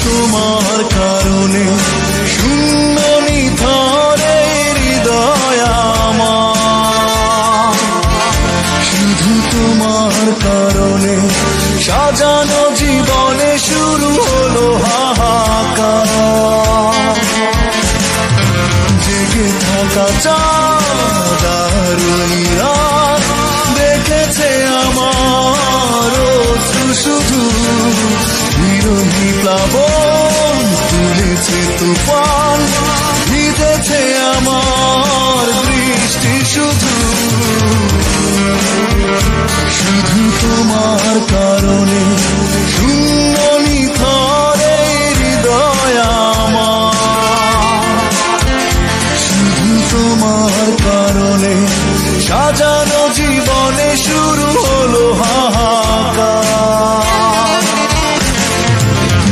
তোমার কারণে শূন্য নিথরে হৃদয় আমার, শুধু তোমার কারণে সাজানো জীবনে শুরু হলো হাহাকার। জেগে থাকা চাঁদ আর ওই রাত দেখেছে আমার অশ্রু শুধু, বিরোহী প্লাবন তুলেছে তুফান, ভিজেছে আমার দৃষ্টি শুধু, শুধু তোমার কারণে শূন্য নিথরে হৃদয় আমার, শুধু তোমার কারণে সাজানো জীবনে শুরু হলো হাহাকার।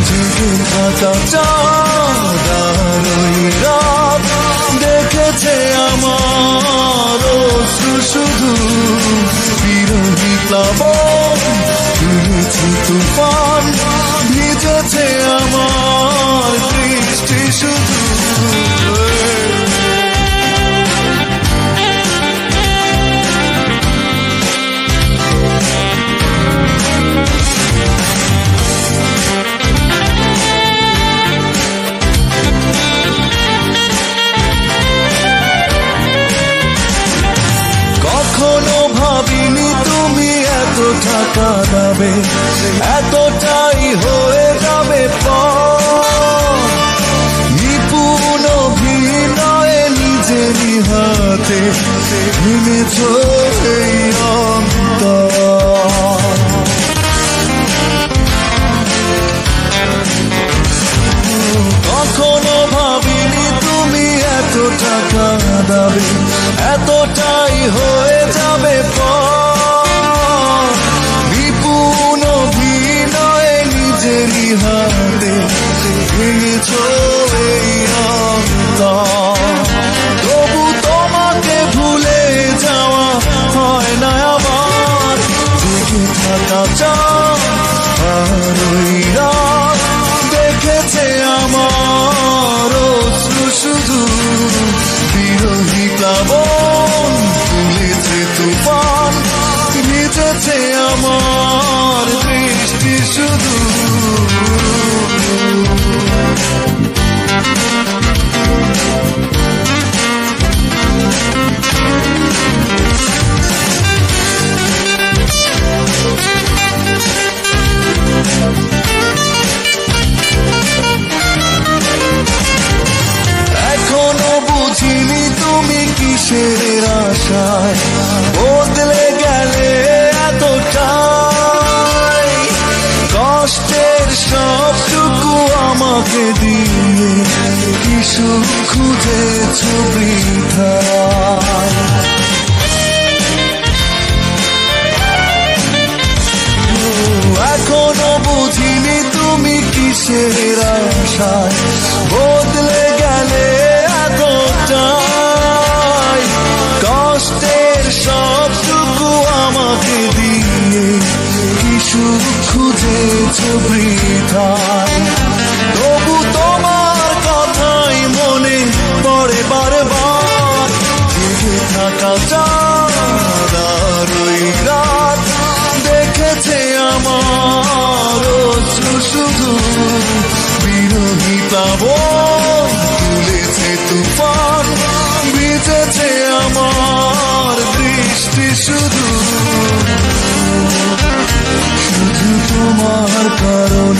জেগে থাকা চাঁদ আর ওই রাত দেখেছে আমার অশ্রু শুধু, বিরোহী প্লাবন তুলেছে তুফান, ভিজেছে আমার দৃষ্টি শুধু। কখনো ভাবিনি তুমি এতটা কাঁদাবে, এতটাই হয়ে যাবে নিপুণ অভিনয়ে নিজেরই হাতে ভেঙেছ এই অন্তর। কখনো ভাবিনি তুমি এতটা কাঁদাবে, এতটাই হয়ে যাবে বিপুল অভিনয়ে নিজেরই হাতে ভেঙেছ এই অন্তর। তবু তোমাকে ভুলে যাওয়া হয় না আমার, জেগে থাকা চাঁদ আর ওই রাত দেখেছে আমার অশ্রু শুধু, বিরোহী প্লাবন তুলেছে তুফান, ভিজেছে আমার দৃষ্টি শুধু। এখনো বুঝিনি তুমি কিসের আশায় বদলে গেলে এতটাই, কষ্টের সবটুকু আমাকে দিয়ে কি সুখ খুঁজেছ বৃথায়। এখনো বুঝিনি তুমি কিসের আশায় বদলে গেলে এতটাই, কষ্টের সবটুকু আমাকে দিয়ে কি সুখ খুঁজেছ বৃথায়। তবু তোমার কথাই মনে পড়ে বারবার, জেগে থাকা চাঁদ আর ওই রাত দেখেছে আমার অশ্রু শুধু, বিরোহী প্লাবন তুলেছে তুফান, ভিজেছে আমার দৃষ্টি শুধু, শুধু তোমার কারণে